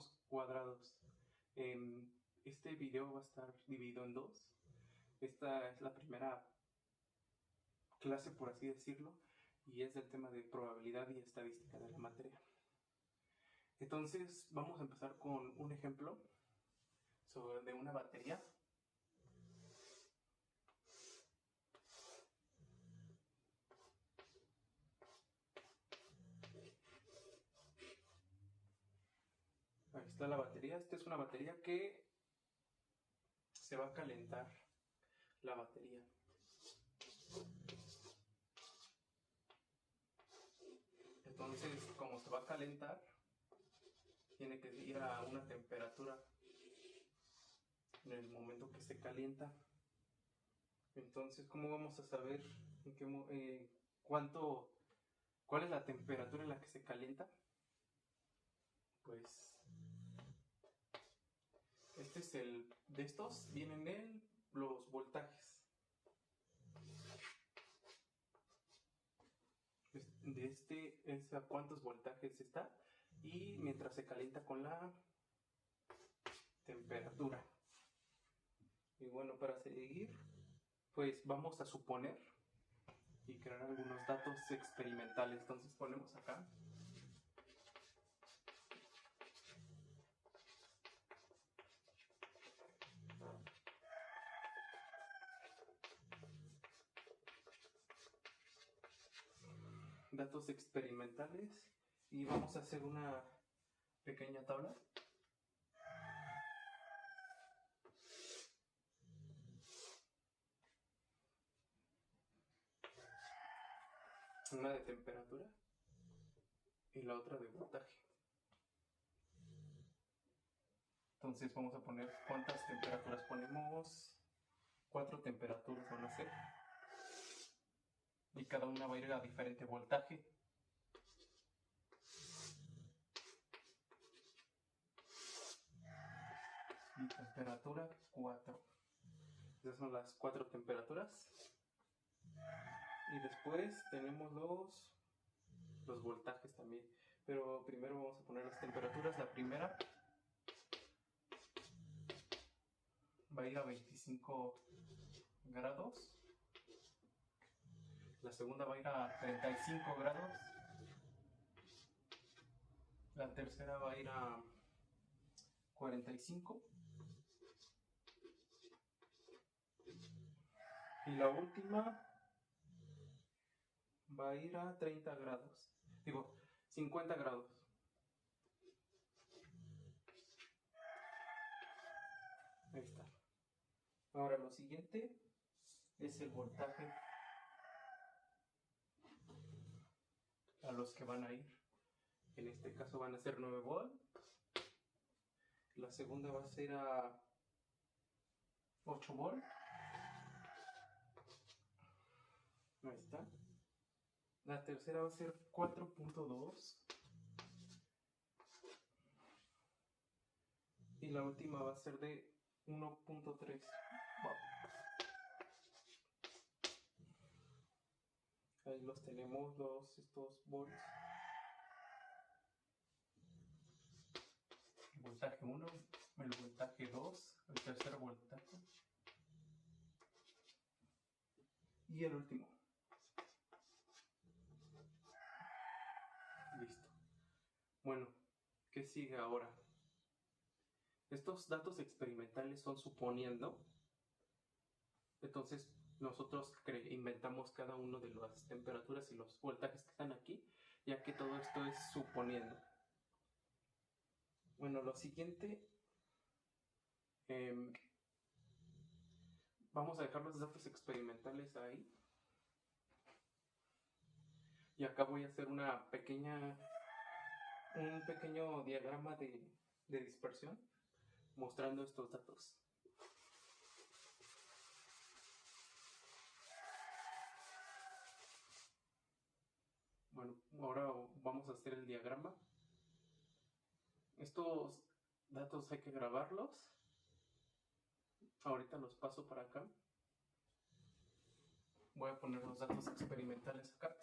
logaritmos cuadrados. Este video va a estar dividido en dos. Esta es la primera clase, por así decirlo, y es del tema de probabilidad y estadística de la materia. Entonces vamos a empezar con un ejemplo de una batería. Ahí está la batería. Esta es una batería que se va a calentar la batería. Entonces, como se va a calentar, tiene que ir a una temperatura en el momento que se calienta. Entonces, ¿cómo vamos a saber cuál es la temperatura en la que se calienta? Pues de estos vienen los voltajes. De este es a cuántos voltajes está y mientras se calienta con la temperatura. Y bueno, para seguir, pues vamos a suponer y crear algunos datos experimentales. Entonces ponemos acá datos experimentales y vamos a hacer una pequeña tabla. Una de temperatura y la otra de voltaje. Entonces vamos a poner cuántas temperaturas ponemos. 4 temperaturas van a ser. Y cada una va a ir a diferente voltaje. Y temperatura 4. Esas son las 4 temperaturas. Y después tenemos los voltajes también. Pero primero vamos a poner las temperaturas. La primera va a ir a 25 grados. La segunda va a ir a 35 grados. La tercera va a ir a 45. Y la última va a ir a 30 grados. Digo, 50 grados. Ahí está. Ahora lo siguiente es el voltaje a los que van a ir. En este caso van a ser 9 volts. La segunda va a ser a 8 volts. Ahí está. La tercera va a ser 4.2. Y la última va a ser de 1.3. Ahí los tenemos, estos volts. El voltaje 1, el voltaje 2, el tercer voltaje. Y el último. Listo. Bueno, ¿qué sigue ahora? Estos datos experimentales son suponiendo. Entonces nosotros inventamos cada uno de las temperaturas y los voltajes que están aquí, ya que todo esto es suponiendo. Bueno, lo siguiente, vamos a dejar los datos experimentales ahí. Y acá voy a hacer un pequeño diagrama de dispersión mostrando estos datos. Bueno, ahora vamos a hacer el diagrama. Estos datos hay que grabarlos. Ahorita los paso para acá. Voy a poner los datos experimentales acá.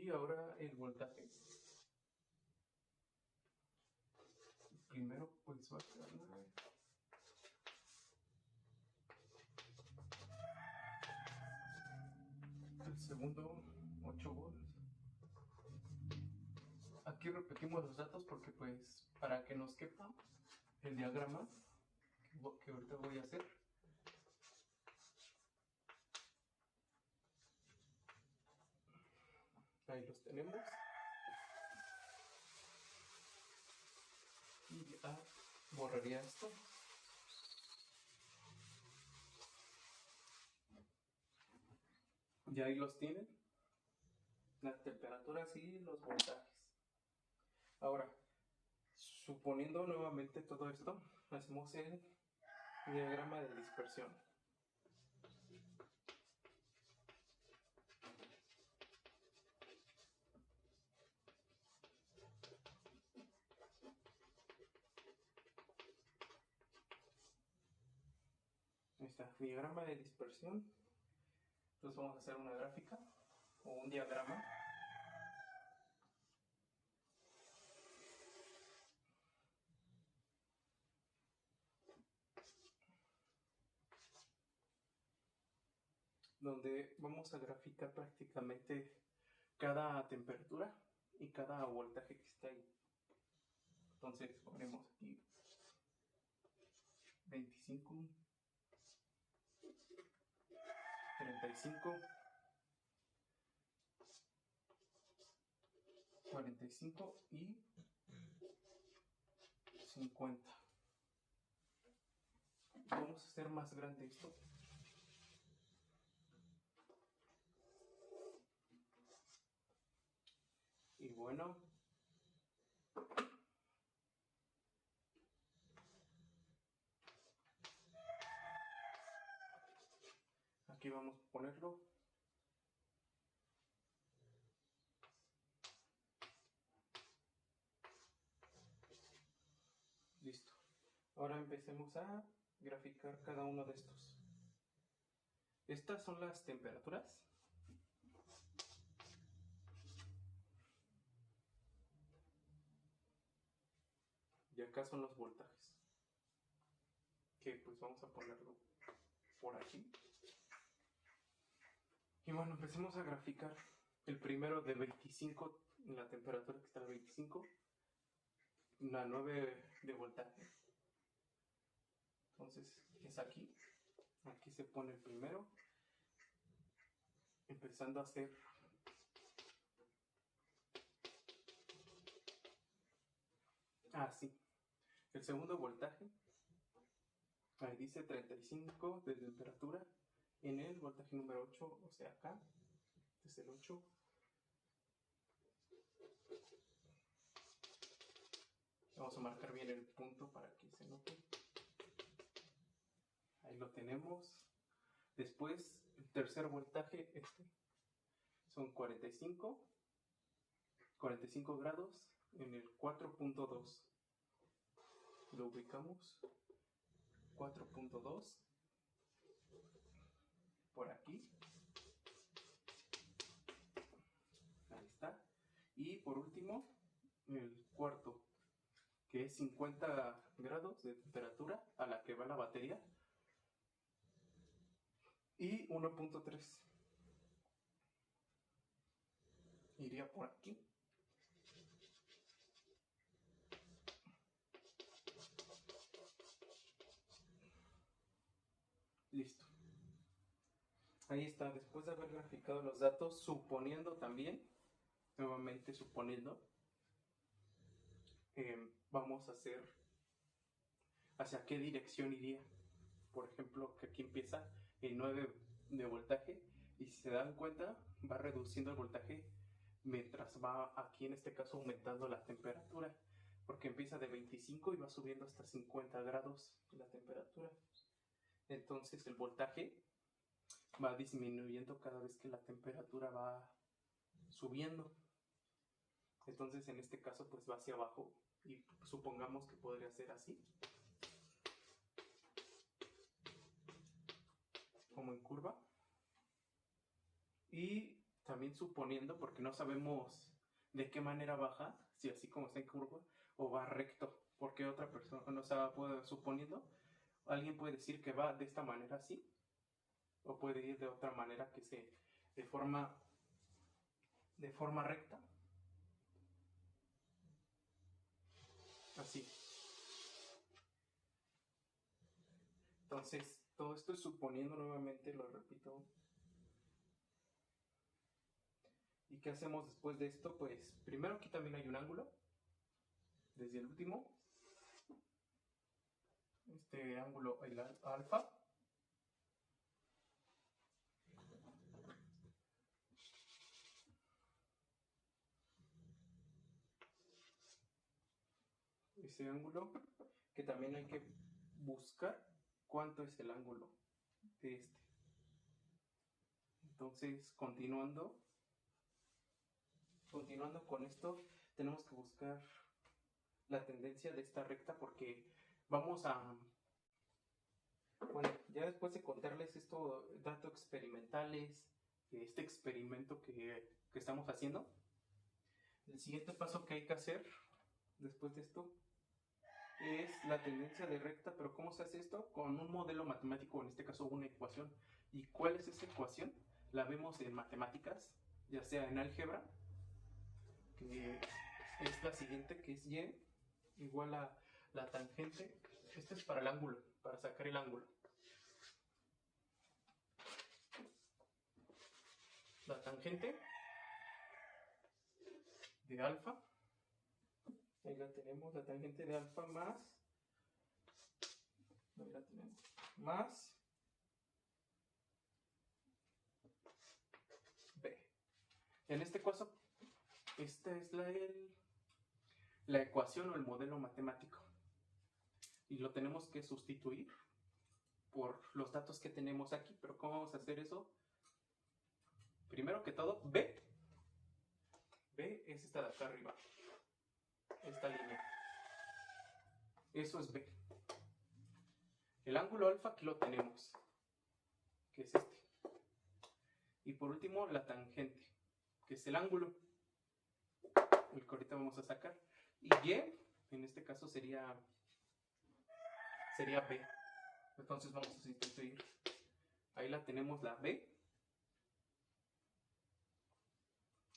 Y ahora el voltaje. Primero pues va a ser el segundo 8 volts. Aquí repetimos los datos porque pues para que nos quepa el diagrama que ahorita voy a hacer. Ahí los tenemos. Y ya borraría esto. Y ahí los tienen. Las temperaturas y los voltajes. Ahora, suponiendo nuevamente todo esto, hacemos el diagrama de dispersión. Ahí está, diagrama de dispersión. Entonces vamos a hacer una gráfica o un diagrama. Donde vamos a graficar prácticamente cada temperatura y cada voltaje que está ahí. Entonces ponemos aquí 25, 35, 45 y 50. Vamos a hacer más grande esto. Y bueno, aquí vamos a ponerlo. Listo. Ahora empecemos a graficar cada uno de estos. Estas son las temperaturas. Y acá son los voltajes. Que pues vamos a ponerlo por aquí. Y bueno, empecemos a graficar el primero de 25, la temperatura que está a 25, la 9 de voltaje. Entonces es aquí. Aquí se pone el primero. Empezando a hacer así. El segundo voltaje, ahí dice 35 de temperatura en el voltaje número 8, o sea acá, este es el 8. Vamos a marcar bien el punto para que se note. Ahí lo tenemos. Después, el tercer voltaje, son 45 grados en el 4.2. Lo ubicamos 4.2 por aquí. Ahí está. Y por último, el cuarto, que es 50 grados de temperatura a la que va la batería. Y 1.3 iría por aquí. Listo. Ahí está. Después de haber graficado los datos, suponiendo también, nuevamente suponiendo, vamos a hacer hacia qué dirección iría. Por ejemplo, que aquí empieza el 9 de voltaje y si se dan cuenta va reduciendo el voltaje mientras va aquí en este caso aumentando la temperatura, porque empieza de 25 y va subiendo hasta 50 grados la temperatura. Entonces el voltaje va disminuyendo cada vez que la temperatura va subiendo. Entonces en este caso pues va hacia abajo y supongamos que podría ser así, como en curva. Y también suponiendo, porque no sabemos de qué manera baja, si así como está en curva, o va recto, porque otra persona no sabe, suponiendo, alguien puede decir que va de esta manera así, o puede ir de otra manera que se de forma recta, así. Entonces, todo esto es suponiendo, nuevamente lo repito. ¿Y qué hacemos después de esto? Pues primero aquí también hay un ángulo, desde el último, este ángulo, el alfa. Ese ángulo, que también hay que buscar cuánto es el ángulo de este. Entonces, continuando con esto, tenemos que buscar la tendencia de esta recta, porque vamos a, bueno, ya después de contarles estos datos experimentales, este experimento que estamos haciendo, el siguiente paso que hay que hacer después de esto es la tendencia de recta. Pero ¿cómo se hace esto? Con un modelo matemático, en este caso una ecuación. ¿Y cuál es esa ecuación? La vemos en matemáticas, ya sea en álgebra, que es la siguiente, que es y igual a la tangente. Este es para el ángulo, para sacar el ángulo. La tangente de alfa, ahí la tenemos, la tangente de alfa más, ahí la tenemos, más b. En este caso, esta es la ecuación o el modelo matemático, y lo tenemos que sustituir por los datos que tenemos aquí. Pero ¿cómo vamos a hacer eso? Primero que todo, b es esta de acá arriba, esta línea, eso es b. El ángulo alfa aquí lo tenemos, que es este. Y por último, la tangente, que es el ángulo, el que ahorita vamos a sacar. Y y, en este caso, sería b. Entonces vamos a sustituir. Ahí la tenemos, la b,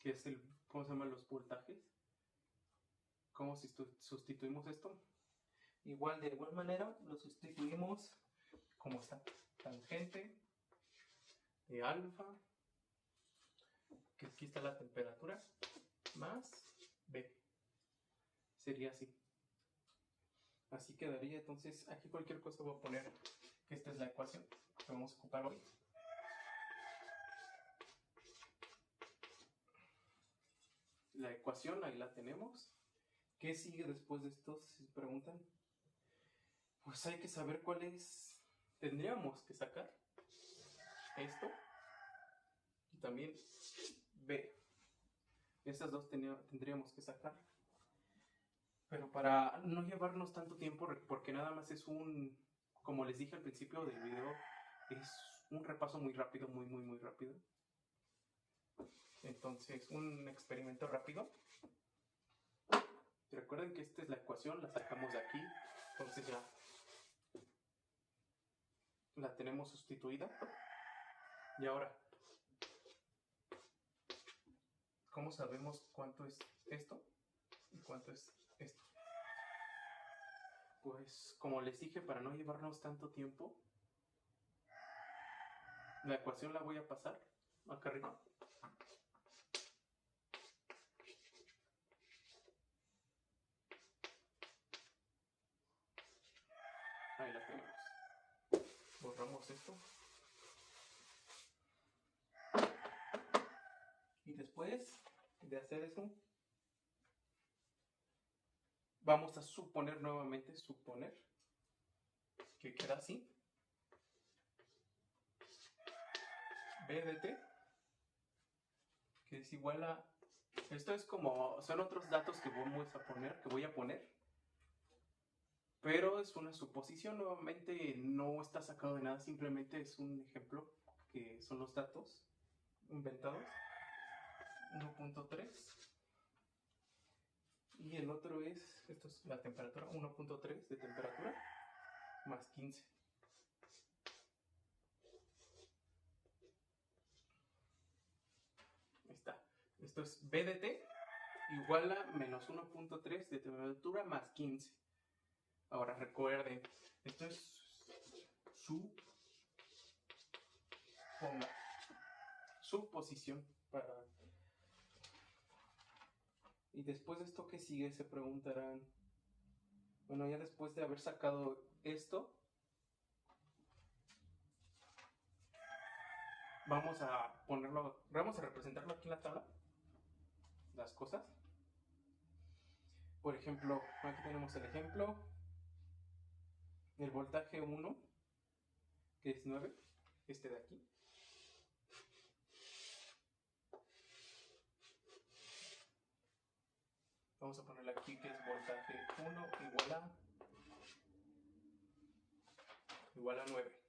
que es el, ¿cómo se llaman los voltajes? ¿Cómo sustituimos esto? Igual, de igual manera, lo sustituimos como está. Tangente de alfa, que aquí está la temperatura, más b. Sería así. Así quedaría. Entonces, aquí cualquier cosa voy a poner que esta es la ecuación que vamos a ocupar hoy. La ecuación, ahí la tenemos. ¿Qué sigue después de esto? Si se preguntan, pues hay que saber cuál es. Tendríamos que sacar esto y también b. Estas dos tendríamos que sacar. Pero para no llevarnos tanto tiempo, porque nada más es como les dije al principio del video, es un repaso muy rápido, muy rápido. Entonces, un experimento rápido. Recuerden que esta es la ecuación, la sacamos de aquí, entonces ya la tenemos sustituida. Y ahora, ¿cómo sabemos cuánto es esto y cuánto es esto? Pues, como les dije, para no llevarnos tanto tiempo, la ecuación la voy a pasar acá arriba. Ahí la tenemos. Borramos esto. Y después de hacer eso, vamos a suponer nuevamente, que queda así. B de t, que es igual a... Esto es como... Son otros datos que voy a poner. Pero es una suposición, nuevamente no está sacado de nada, simplemente es un ejemplo, que son los datos inventados. 1.3. Y el otro es, esto es la temperatura, 1.3 de temperatura más 15. Ahí está. Esto es B de T igual a menos 1.3 de temperatura más 15. Ahora recuerden, esto es su posición para... Y después de esto, ¿qué sigue? Se preguntarán. Bueno, ya después de haber sacado esto, vamos a ponerlo, vamos a representarlo aquí en la tabla, las cosas. Por ejemplo, aquí tenemos el ejemplo, el voltaje 1, que es 9, este de aquí. Vamos a ponerle aquí que es voltaje 1 igual a 9.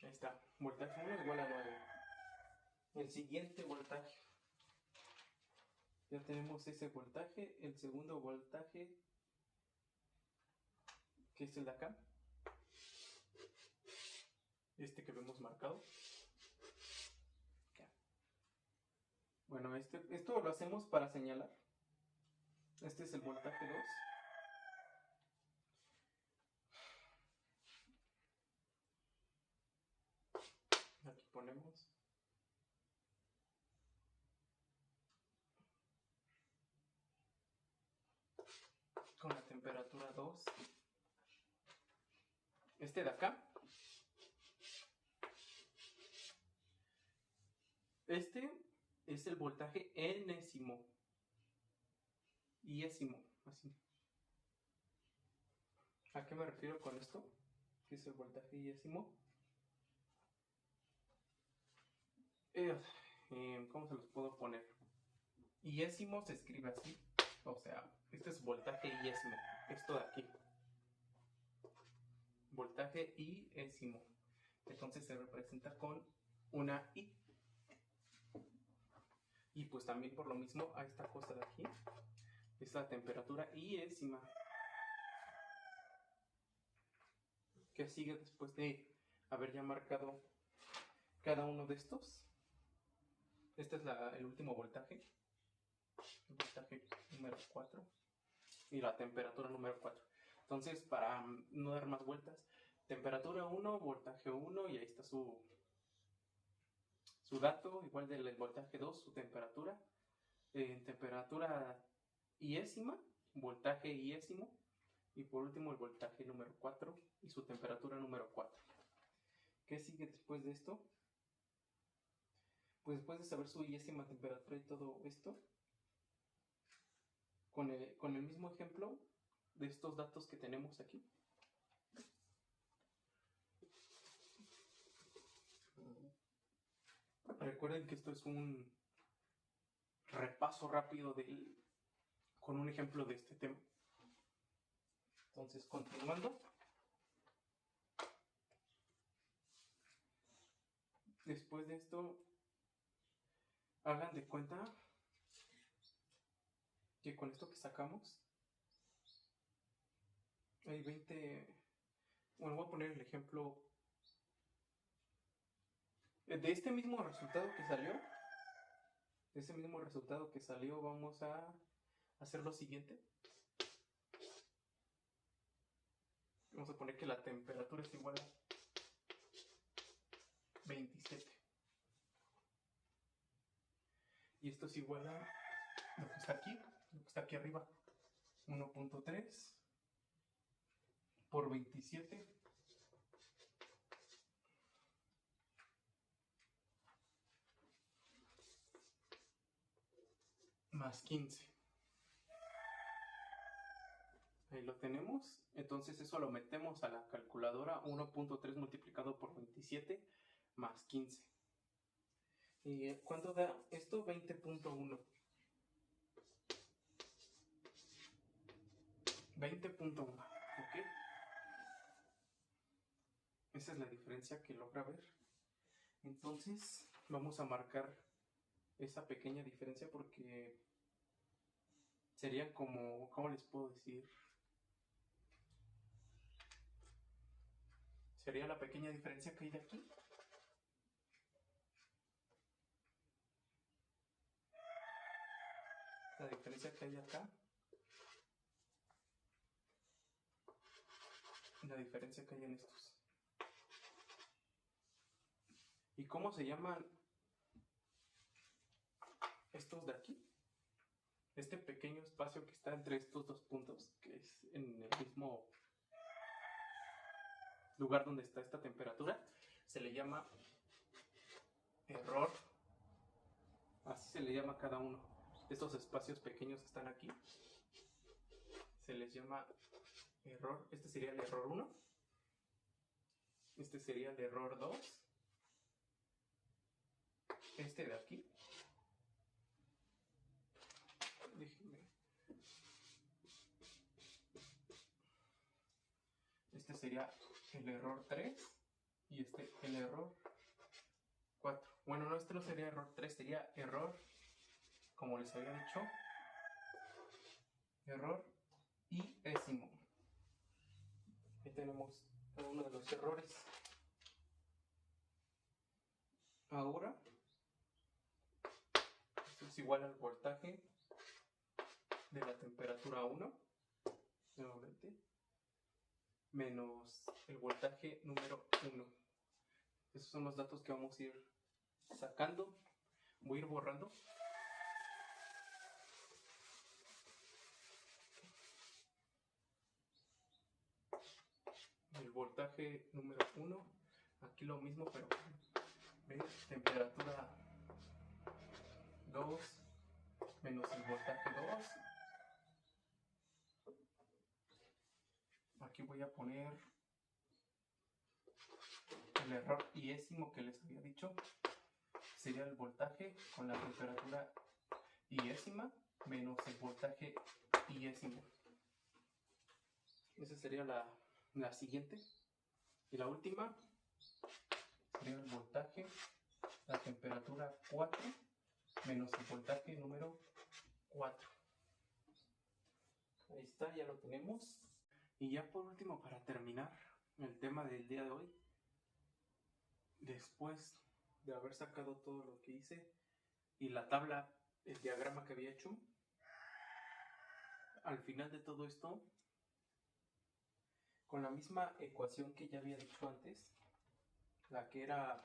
Ahí está, voltaje 1 igual a 9. El siguiente voltaje. Ya tenemos ese voltaje. El segundo voltaje, que es el de acá. Este que vemos marcado. Bueno, esto lo hacemos para señalar. Este es el voltaje 2. Aquí ponemos. Con la temperatura 2. Este de acá. Este es el voltaje enésimo. Iésimo, así. ¿A qué me refiero con esto? ¿Qué es el voltaje iésimo? ¿Cómo se los puedo poner? Iésimo se escribe así. O sea, este es voltaje iésimo. Esto de aquí. Voltaje iésimo. Entonces se representa con una I. Y pues también por lo mismo a esta cosa de aquí. Esta temperatura iésima. ¿Qué sigue después de haber ya marcado cada uno de estos? Este es el último voltaje. El voltaje número 4. Y la temperatura número 4. Entonces, para no dar más vueltas, temperatura 1, voltaje 1, y ahí está su dato, igual del voltaje 2, su temperatura. Temperatura iésima, voltaje iésimo, y por último el voltaje número 4 y su temperatura número 4. ¿Qué sigue después de esto? Pues después de saber su iésima temperatura y todo esto, con el mismo ejemplo de estos datos que tenemos aquí, recuerden que esto es un repaso rápido con un ejemplo de este tema. Entonces, continuando. Después de esto, hagan de cuenta que con esto que sacamos, hay 20... Bueno, voy a poner el ejemplo de este mismo resultado que salió. De ese mismo resultado que salió, vamos a hacer lo siguiente. Vamos a poner que la temperatura es igual a 27. Y esto es igual a lo que está aquí arriba. 1.3 por 27 más 15. Ahí lo tenemos. Entonces eso lo metemos a la calculadora. 1.3 multiplicado por 27 más 15. ¿Y cuánto da esto? 20.1. 20.1. ¿Ok? Esa es la diferencia que logra ver. Entonces vamos a marcar esa pequeña diferencia porque sería como, ¿cómo les puedo decir? Sería la pequeña diferencia que hay de aquí. La diferencia que hay de acá. La diferencia que hay en estos. ¿Y cómo se llaman estos de aquí? Este pequeño espacio que está entre estos dos puntos, que es en el mismo lugar donde está esta temperatura, se le llama error. Así se le llama a cada uno. Estos espacios pequeños que están aquí se les llama error. Este sería el error 1. Este sería el error 2. Este de aquí. Déjenme. Este sería el error 3. Y este el error 4. Bueno, no, este no sería error 3, sería error, como les había dicho, error y décimo. Aquí tenemos cada uno de los errores. Ahora, esto es igual al voltaje de la temperatura 1, nuevamente, menos el voltaje número 1. Esos son los datos que vamos a ir sacando. Voy a ir borrando. El voltaje número 1, aquí lo mismo, pero temperatura 2 menos el voltaje 2. Aquí voy a poner el error y décimo que les había dicho. Sería el voltaje con la temperatura y décima menos el voltaje y décimo. Esa sería la siguiente. Y la última sería el voltaje, la temperatura 4 menos el voltaje número 4. Ahí está, ya lo tenemos. Y ya por último, para terminar el tema del día de hoy, después de haber sacado todo lo que hice y la tabla, el diagrama que había hecho, al final de todo esto, con la misma ecuación que ya había dicho antes, la que era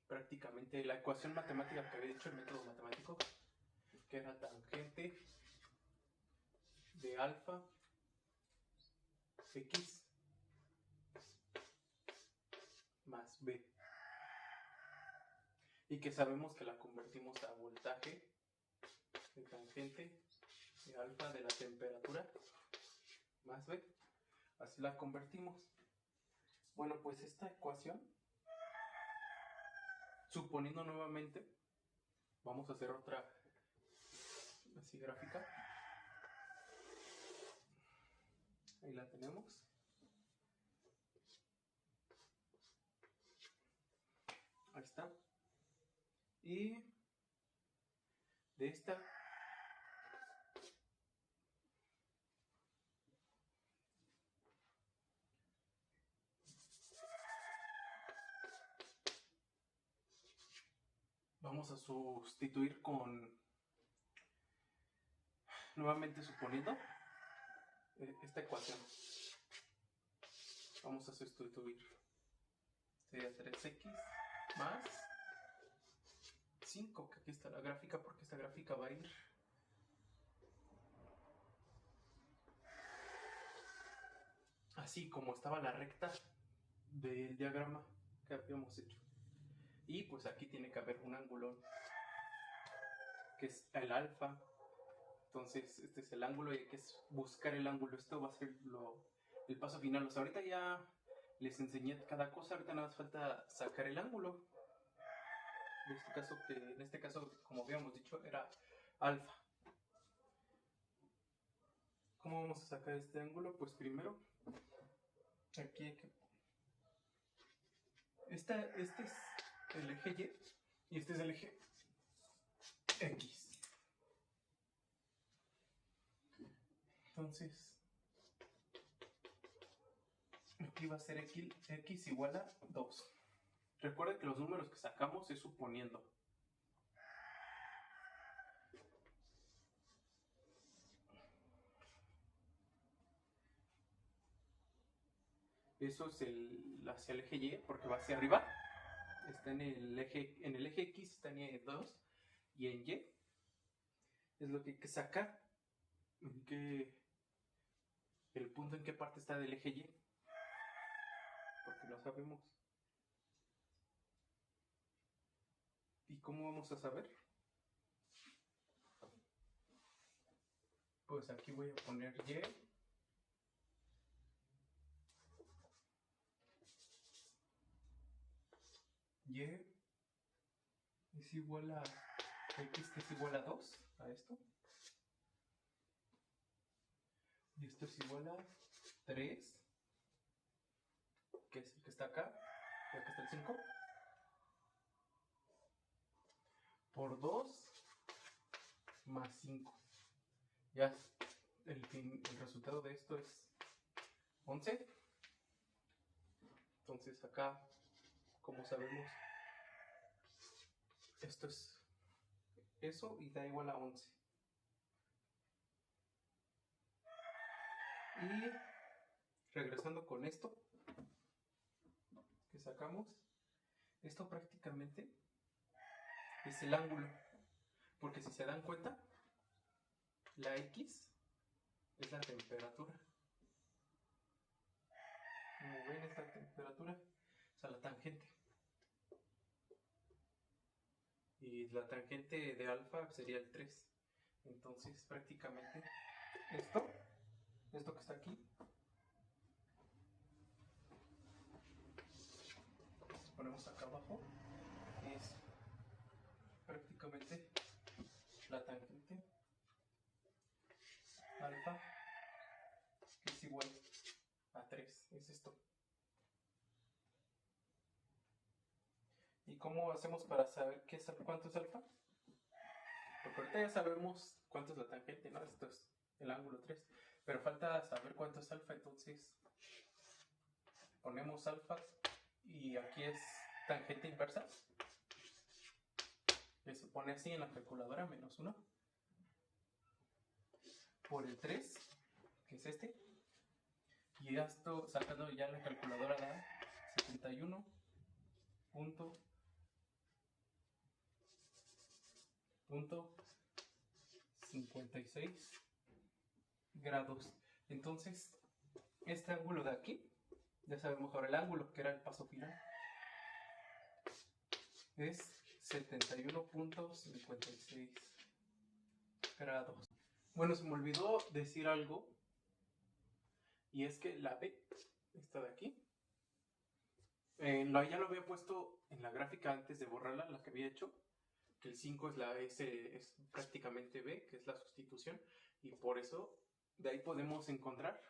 prácticamente la ecuación matemática que había dicho el método matemático, que era tangente de alfa x más b, y que sabemos que la convertimos a voltaje de tangente de alfa de la temperatura más b. Así la convertimos. Bueno, pues esta ecuación, suponiendo nuevamente, vamos a hacer otra así gráfica. Ahí la tenemos. Ahí está. Y de esta vamos a sustituir con, nuevamente suponiendo, esta ecuación. Vamos a sustituir. Sería 3x más 5, que aquí está la gráfica, porque esta gráfica va a ir así como estaba la recta del diagrama que habíamos hecho. Y pues aquí tiene que haber un ángulo, que es el alfa. Entonces este es el ángulo y hay que buscar el ángulo. Esto va a ser el paso final. O sea, ahorita ya les enseñé cada cosa, ahorita nada más falta sacar el ángulo. En este caso, como habíamos dicho, era alfa. ¿Cómo vamos a sacar este ángulo? Pues primero, aquí hay que Este es el eje Y y este es el eje X. Entonces, aquí va a ser X igual a 2. Recuerden que los números que sacamos es suponiendo. Eso es hacia el eje Y, porque va hacia arriba. Está en el eje X, está en 2, y en Y es lo que hay que sacar. El punto en qué parte está del eje Y, porque lo sabemos. ¿Y cómo vamos a saber? Pues aquí voy a poner Y. Y es igual a X, que es igual a 2, a esto. Y esto es igual a 3, que es el que está acá, y acá está el 5. Por 2 más 5. Ya el resultado de esto es 11. Entonces acá, como sabemos, esto es eso y da igual a 11. Y regresando con esto que sacamos, esto prácticamente es el ángulo, porque si se dan cuenta, la X es la temperatura. Como ven, es la temperatura, o sea, la tangente. Y la tangente de alfa sería el 3. Entonces, prácticamente, esto que está aquí, ponemos acá abajo, es prácticamente la tangente alfa, que es igual a 3, es esto. ¿Y cómo hacemos para saber cuánto es alfa? Porque ahorita ya sabemos cuánto es la tangente, ¿no? Esto es el ángulo 3, pero falta saber cuánto es alfa, entonces ponemos alfa y aquí es tangente inversa, que se pone así en la calculadora, menos 1 por el 3, que es este, y esto sacando ya en la calculadora da 71.56 grados. Entonces, este ángulo de aquí, ya sabemos ahora el ángulo, que era el paso final, es 71.56 grados. Bueno, se me olvidó decir algo, y es que la B, esta de aquí, ya lo había puesto en la gráfica antes de borrarla, la que había hecho, que el 5 es prácticamente B, que es la sustitución, y por eso de ahí podemos encontrar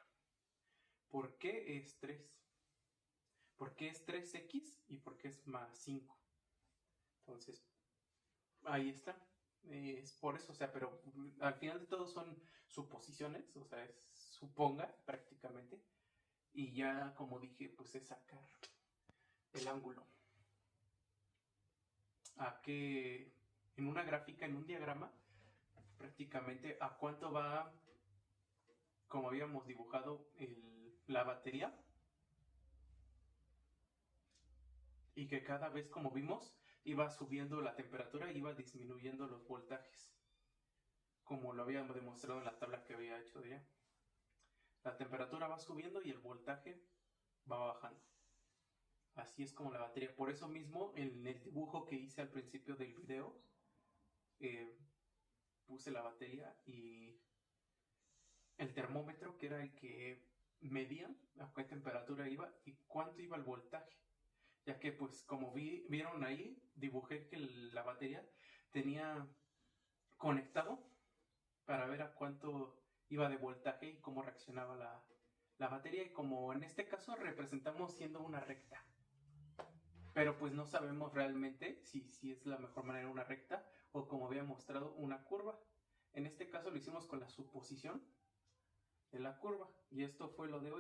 por qué es 3, por qué es 3x y por qué es más 5. Entonces, ahí está. Es por eso, o sea, pero al final de todo son suposiciones, o sea, es suponga prácticamente, y ya como dije, pues es sacar el ángulo. A que en una gráfica, en un diagrama, prácticamente a cuánto va, como habíamos dibujado la batería, y que cada vez, como vimos, iba subiendo la temperatura y iba disminuyendo los voltajes, como lo habíamos demostrado en la tabla que había hecho ya. La temperatura va subiendo y el voltaje va bajando. Así es como la batería. Por eso mismo, en el dibujo que hice al principio del video, puse la batería y el termómetro, que era el que medía a qué temperatura iba y cuánto iba el voltaje. Ya que, pues, como vieron ahí, dibujé que la batería tenía conectado para ver a cuánto iba de voltaje y cómo reaccionaba la batería. Y como en este caso representamos siendo una recta. pero pues no sabemos realmente si es la mejor manera una recta o como había mostrado una curva. En este caso lo hicimos con la suposición de la curva y esto fue lo de hoy.